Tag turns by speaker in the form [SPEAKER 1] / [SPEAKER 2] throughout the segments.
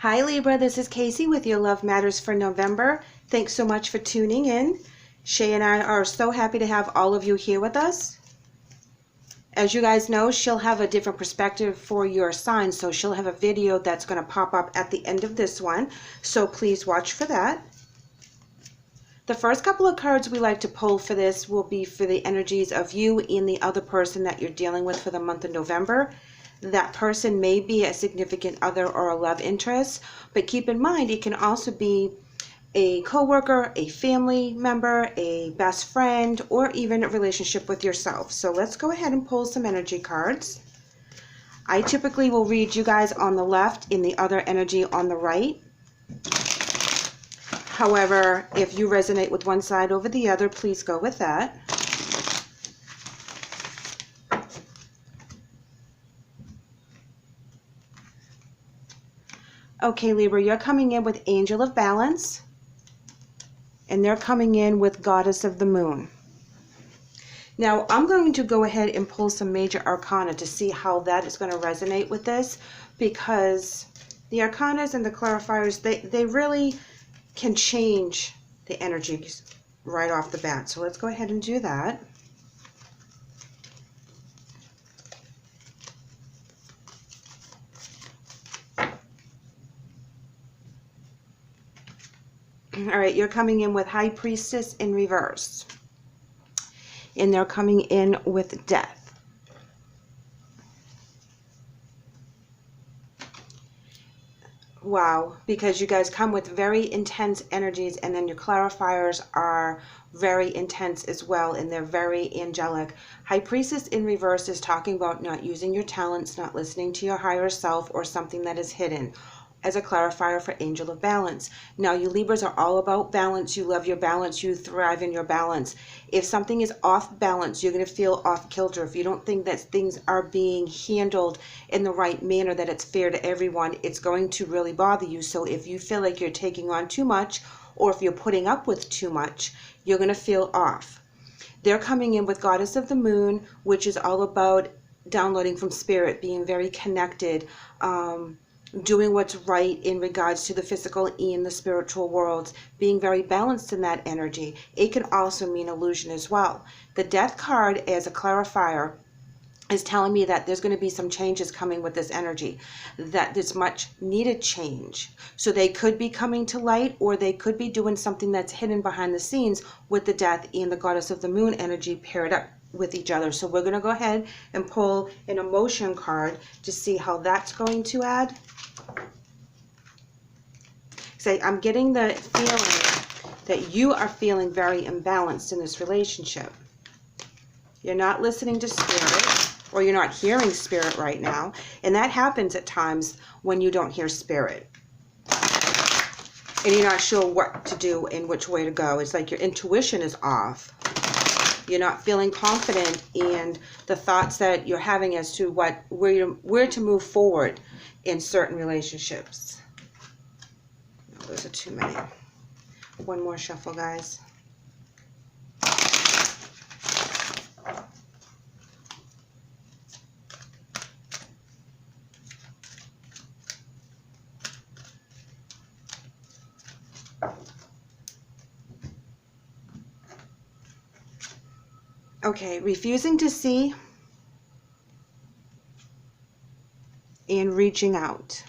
[SPEAKER 1] Hi Libra, this is Kacee with your Love Matters for November. Thanks so much for tuning in. Shae and I are so happy to have all of you here with us. As you guys know, she'll have a different perspective for your sign, so she'll have a video that's going to pop up at the end of this one, so please watch for that. The first couple of cards we like to pull for this will be for the energies of you and the other person that you're dealing with for the month of November. That person may be a significant other or a love interest, but keep in mind it can also be a coworker, a family member, a best friend, or even a relationship with yourself. So let's go ahead and pull some energy cards. I typically will read you guys on the left and the other energy on the right. However, if you resonate with one side over the other, please go with that. Okay, Libra, you're coming in with Angel of Balance, and they're coming in with Goddess of the Moon. Now, I'm going to go ahead and pull some major arcana to see how that is going to resonate with this, because the arcanas and the clarifiers, they really can change the energies right off the bat. So let's go ahead and do that. All right, you're coming in with High Priestess in reverse. And they're coming in with Death. Wow, because you guys come with very intense energies, and then your clarifiers are very intense as well, and they're very angelic. High Priestess in reverse is talking about not using your talents, not listening to your higher self, or something that is hidden, as a clarifier for Angel of Balance. Now, you Libras are all about balance. You love your balance. You thrive in your balance. If something is off balance, you're going to feel off kilter. If you don't think that things are being handled in the right manner, that it's fair to everyone, it's going to really bother you. So if you feel like you're taking on too much, or if you're putting up with too much, you're going to feel off. They're coming in with Goddess of the Moon, which is all about downloading from spirit, being very connected, doing what's right in regards to the physical and the spiritual worlds, being very balanced in that energy. It can also mean illusion as well. The Death card as a clarifier is telling me that there's going to be some changes coming with this energy, that there's much needed change. So they could be coming to light, or they could be doing something that's hidden behind the scenes with the Death and the Goddess of the Moon energy paired up with each other. So we're going to go ahead and pull an emotion card to see how that's going to add. Say, I'm getting the feeling that you are feeling very imbalanced in this relationship. You're not listening to spirit, or you're not hearing spirit right now, and that happens at times when you don't hear spirit and you're not sure what to do and which way to go. It's like your intuition is off. You're not feeling confident in the thoughts that you're having as to where to move forward in certain relationships. Oh, those are too many. One more shuffle, guys. Okay, refusing to see and reaching out.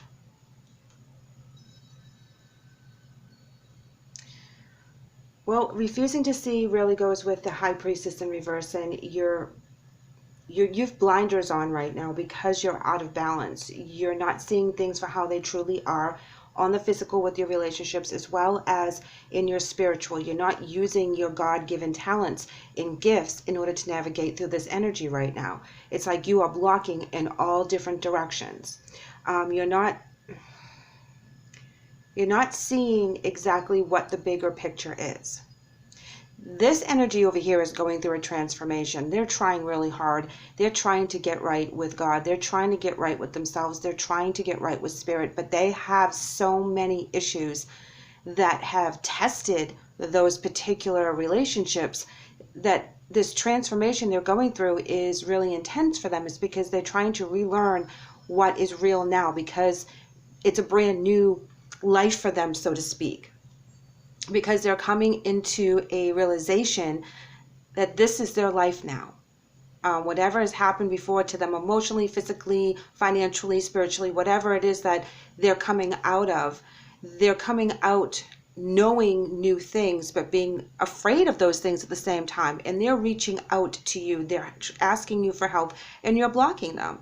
[SPEAKER 1] Well, refusing to see really goes with the High Priestess in reverse, and you've blinders on right now because you're out of balance. You're not seeing things for how they truly are on the physical with your relationships, as well as in your spiritual. You're not using your God-given talents and gifts in order to navigate through this energy right now. It's like you are blocking in all different directions. You're not seeing exactly what the bigger picture is. This energy over here is going through a transformation. They're trying really hard. They're trying to get right with God. They're trying to get right with themselves. They're trying to get right with spirit, but they have so many issues that have tested those particular relationships that this transformation they're going through is really intense for them. Is because they're trying to relearn what is real now, because it's a brand new life for them, so to speak, because they're coming into a realization that this is their life now. Whatever has happened before to them emotionally, physically, financially, spiritually, whatever it is that they're coming out of, they're coming out knowing new things, but being afraid of those things at the same time. And they're reaching out to you. They're asking you for help, and you're blocking them.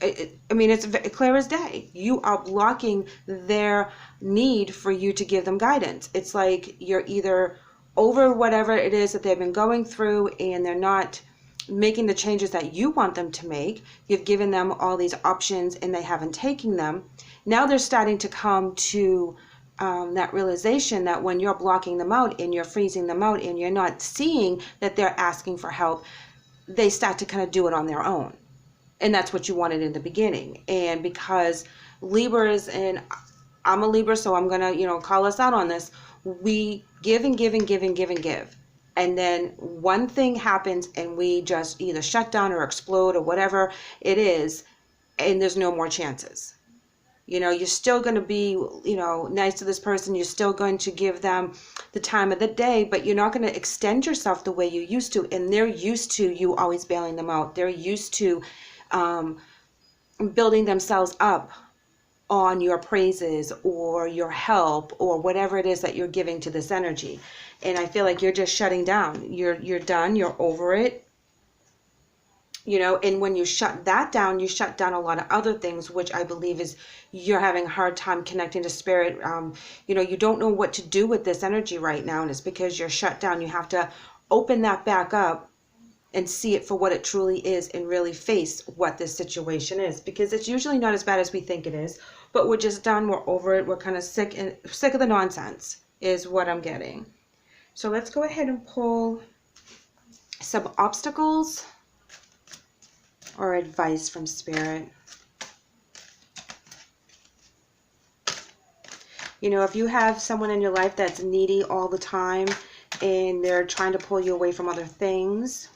[SPEAKER 1] I mean, it's clear as day. You are blocking their need for you to give them guidance. It's like you're either over whatever it is that they've been going through, and they're not making the changes that you want them to make. You've given them all these options and they haven't taken them. Now they're starting to come to that realization that when you're blocking them out and you're freezing them out and you're not seeing that they're asking for help, they start to kind of do it on their own. And that's what you wanted in the beginning. And because Libras, and I'm a Libra, so I'm going to, call us out on this. We give and give and give and give and give. And then one thing happens and we just either shut down or explode or whatever it is, and there's no more chances. You're still going to be, nice to this person. You're still going to give them the time of the day, but you're not going to extend yourself the way you used to. And they're used to you always bailing them out. They're used to building themselves up on your praises or your help or whatever it is that you're giving to this energy. And I feel like you're just shutting down. You're done. You're over it. And when you shut that down, you shut down a lot of other things, which I believe is you're having a hard time connecting to spirit. You don't know what to do with this energy right now, and it's because you're shut down. You have to open that back up and see it for what it truly is and really face what this situation is, because it's usually not as bad as we think it is, but we're just done. We're over it. We're kind of sick of the nonsense is what I'm getting. So let's go ahead and pull some obstacles or advice from spirit. If you have someone in your life that's needy all the time and they're trying to pull you away from other things,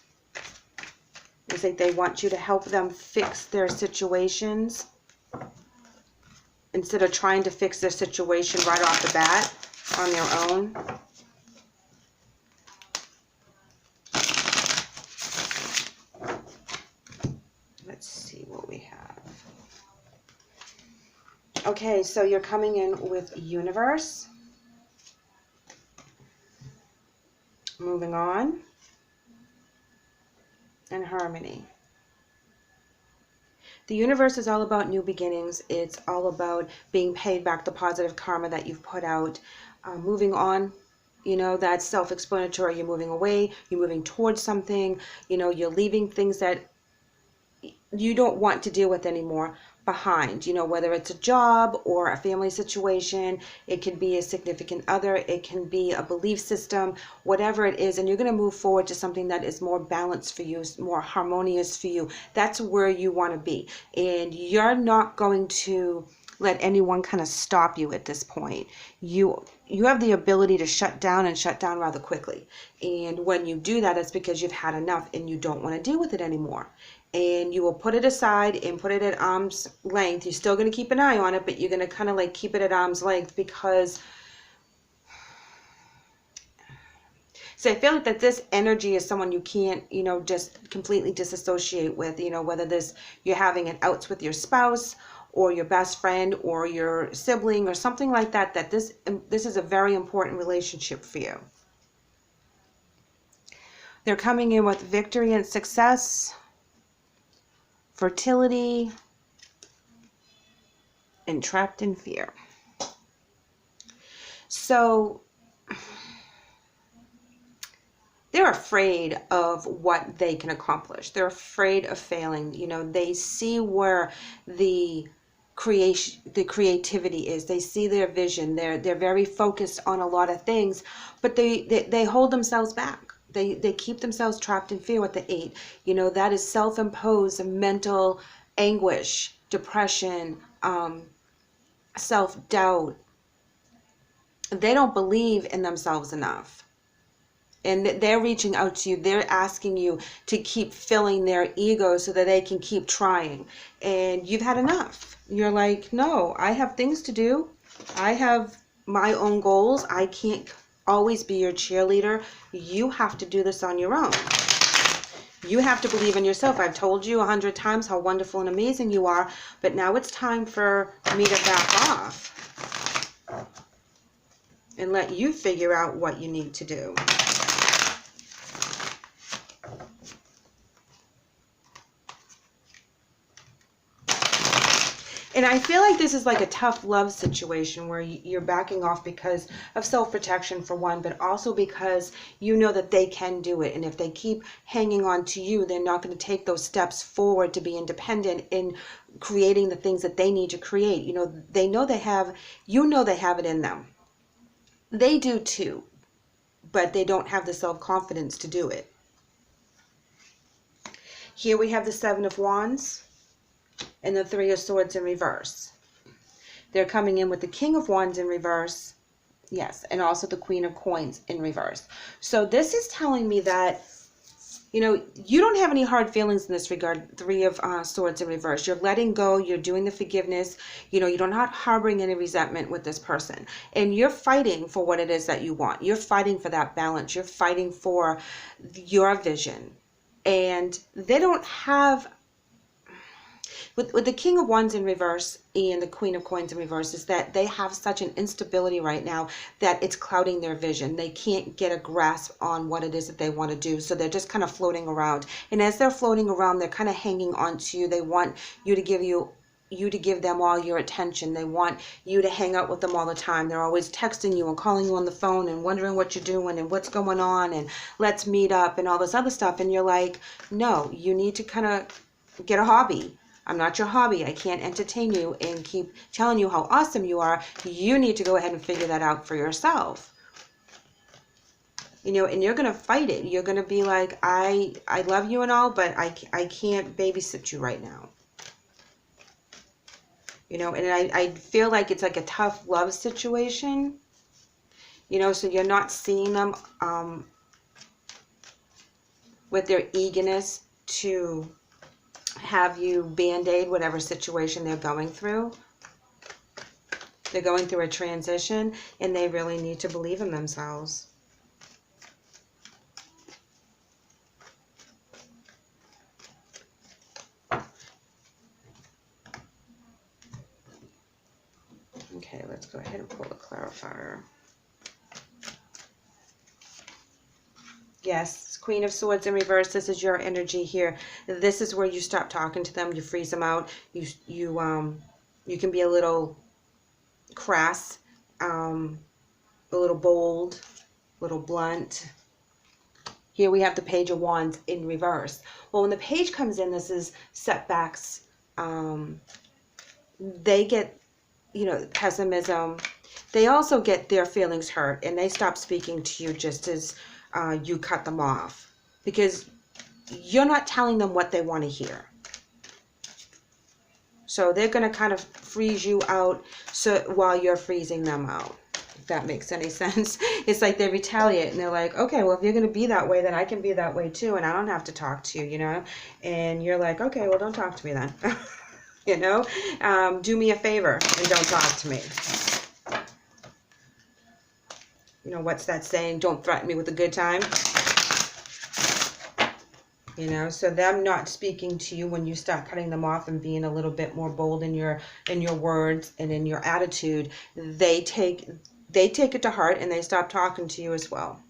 [SPEAKER 1] it's like they want you to help them fix their situations instead of trying to fix their situation right off the bat on their own. Let's see what we have. Okay, so you're coming in with universe. Moving on. And harmony. The universe is all about new beginnings. It's all about being paid back the positive karma that you've put out. Moving on, that's self-explanatory. You're moving away. You're moving towards something. You're leaving things that you don't want to deal with anymore behind, whether it's a job or a family situation. It can be a significant other, it can be a belief system, whatever it is, and you're going to move forward to something that is more balanced for you, more harmonious for you. That's where you want to be, and you're not going to let anyone kind of stop you at this point. You have the ability to shut down and shut down rather quickly, and when you do that, it's because you've had enough and you don't want to deal with it anymore. And you will put it aside and put it at arm's length. You're still going to keep an eye on it, but you're going to kind of like keep it at arm's length, because so I feel like that this energy is someone you can't, just completely disassociate with, whether you're having an outs with your spouse or your best friend or your sibling or something like that, that this is a very important relationship for you. They're coming in with victory and success, fertility, and trapped in fear. So they're afraid of what they can accomplish. They're afraid of failing. They see where the creativity is. They see their vision. They're very focused on a lot of things, but they hold themselves back. They keep themselves trapped in fear with the 8. That is self-imposed mental anguish, depression, self-doubt. They don't believe in themselves enough. And they're reaching out to you. They're asking you to keep filling their ego so that they can keep trying. And you've had enough. You're like, no, I have things to do. I have my own goals. I can't always be your cheerleader. You have to do this on your own. You have to believe in yourself. I've told you 100 times how wonderful and amazing you are, but now it's time for me to back off and let you figure out what you need to do. And I feel like this is like a tough love situation where you're backing off because of self-protection for one, but also because you know that they can do it. And if they keep hanging on to you, they're not going to take those steps forward to be independent in creating the things that they need to create. You know, they know they have, you know they have it in them. They do too, but they don't have the self-confidence to do it. Here we have the Seven of Wands and the Three of Swords in reverse. They're coming in with the King of Wands in reverse. Yes, and also the Queen of Coins in reverse. So this is telling me that, you know, you don't have any hard feelings in this regard. Three of Swords in reverse. You're letting go. You're doing the forgiveness. You know, you're not harboring any resentment with this person. And you're fighting for what it is that you want. You're fighting for that balance. You're fighting for your vision. And they don't have... With the King of Wands in reverse and the Queen of Coins in reverse is that they have such an instability right now that it's clouding their vision. They can't get a grasp on what it is that they want to do. So they're just kind of floating around. And as they're floating around, they're kind of hanging on to you. They want you to give them all your attention. They want you to hang out with them all the time. They're always texting you and calling you on the phone and wondering what you're doing and what's going on and let's meet up and all this other stuff. And you're like, no, you need to kind of get a hobby. I'm not your hobby. I can't entertain you and keep telling you how awesome you are. You need to go ahead and figure that out for yourself. You know, and you're going to fight it. You're going to be like, I love you and all, but I can't babysit you right now. You know, and I feel like it's like a tough love situation. You know, so you're not seeing them with their eagerness to have you band-aid whatever situation they're going through. They're going through a transition and they really need to believe in themselves. Okay, let's go ahead and pull the clarifier. Yes, Queen of Swords in reverse. This is your energy here. This is where you stop talking to them. You freeze them out. You can be a little crass, a little bold, a little blunt. Here we have the Page of Wands in reverse. Well, when the page comes in, this is setbacks. They get, you know, pessimism. They also get their feelings hurt and they stop speaking to you just as you cut them off because you're not telling them what they want to hear. So they're going to kind of freeze you out while you're freezing them out, if that makes any sense. It's like they retaliate and they're like, okay, well, if you're going to be that way, then I can be that way too, and I don't have to talk to you, you know? And you're like, okay, well, don't talk to me then. You know? Do me a favor and don't talk to me. You know, what's that saying? Don't threaten me with a good time. You know, so them not speaking to you when you start cutting them off and being a little bit more bold in your words and in your attitude, they take it to heart and they stop talking to you as well.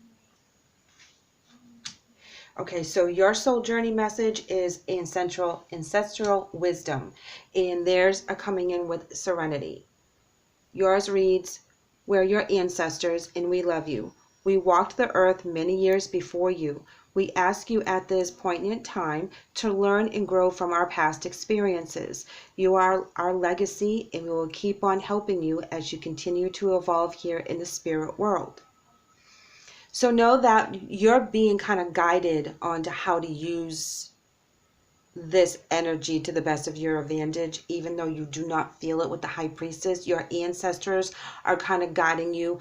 [SPEAKER 1] Okay, so your soul journey message is ancestral wisdom, and theirs are coming in with serenity. Yours reads, we're your ancestors and we love you. We walked the earth many years before you. We ask you at this poignant time to learn and grow from our past experiences. You are our legacy and we will keep on helping you as you continue to evolve here in the spirit world. So know that you're being kind of guided onto how to use this energy to the best of your advantage, even though you do not feel it with the High Priestess. Your ancestors are kind of guiding you.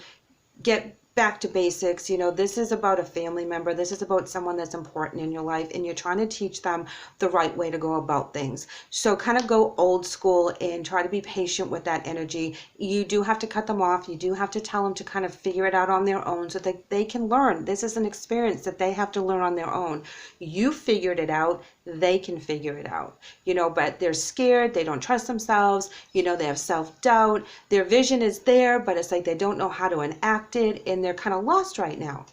[SPEAKER 1] Get back to basics. You know, this is about a family member. This is about someone that's important in your life, and you're trying to teach them the right way to go about things. So kind of go old school and try to be patient with that energy. You do have to cut them off. You do have to tell them to kind of figure it out on their own so that they can learn. This is an experience that they have to learn on their own. You figured it out. They can figure it out, you know, but they're scared. They don't trust themselves. You know, they have self-doubt. Their vision is there, but it's like they don't know how to enact it, and they're kind of lost right now.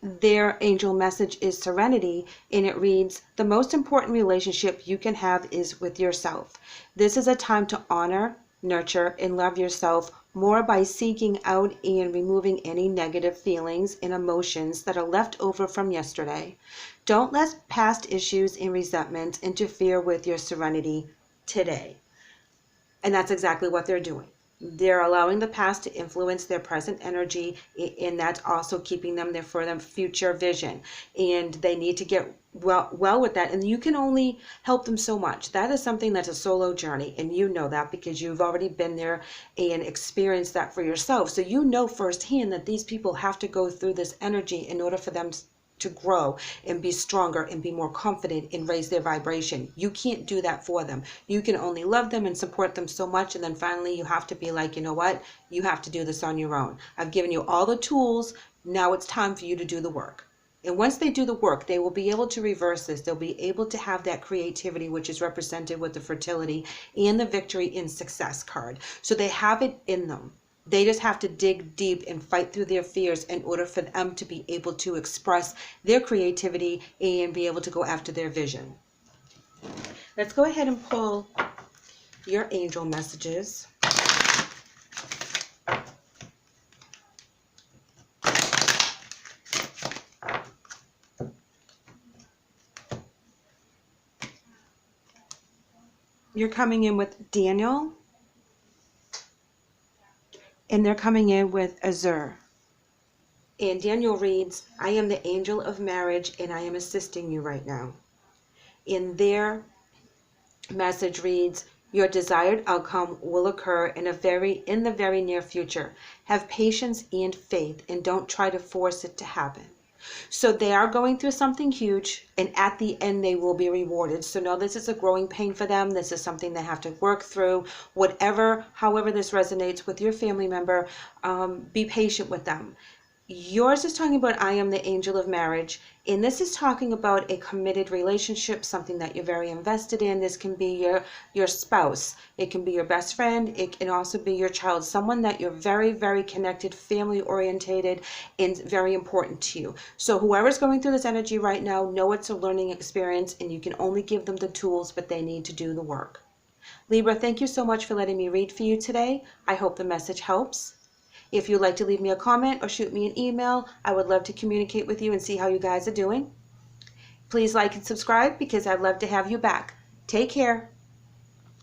[SPEAKER 1] Their angel message is serenity, and it reads, the most important relationship you can have is with yourself. This is a time to honor, nurture, and love yourself more by seeking out and removing any negative feelings and emotions that are left over from yesterday. Don't let past issues and resentments interfere with your serenity today. And that's exactly what they're doing. They're allowing the past to influence their present energy, and that's also keeping them there for their future vision. And they need to get well with that. And you can only help them so much. That is something that's a solo journey, and you know that because you've already been there and experienced that for yourself. So you know firsthand that these people have to go through this energy in order for them to grow and be stronger and be more confident and raise their vibration. You can't do that for them. You can only love them and support them so much, and then finally you have to be like, you know what, you have to do this on your own. I've given you all the tools. Now it's time for you to do the work. And once they do the work, they will be able to reverse this. They'll be able to have that creativity, which is represented with the fertility and the victory in success card. So they have it in them. They just have to dig deep and fight through their fears in order for them to be able to express their creativity and be able to go after their vision. Let's go ahead and pull your angel messages. You're coming in with Daniel, and they're coming in with Azure. And Daniel reads, I am the angel of marriage, and I am assisting you right now. In their message reads, your desired outcome will occur in the very near future. Have patience and faith, and don't try to force it to happen. So they are going through something huge, and at the end they will be rewarded. So no, this is a growing pain for them. This is something they have to work through. However this resonates with your family member, be patient with them. Yours is talking about I am the angel of marriage, and this is talking about a committed relationship, something that you're very invested in. This can be your spouse. It can be your best friend. It can also be your child, someone that you're very, very connected, family orientated, and very important to you. So whoever's going through this energy right now, know it's a learning experience, and you can only give them the tools, but they need to do the work. Libra, thank you so much for letting me read for you today. I hope the message helps. If you'd like to leave me a comment or shoot me an email, I would love to communicate with you and see how you guys are doing. Please like and subscribe because I'd love to have you back. Take care.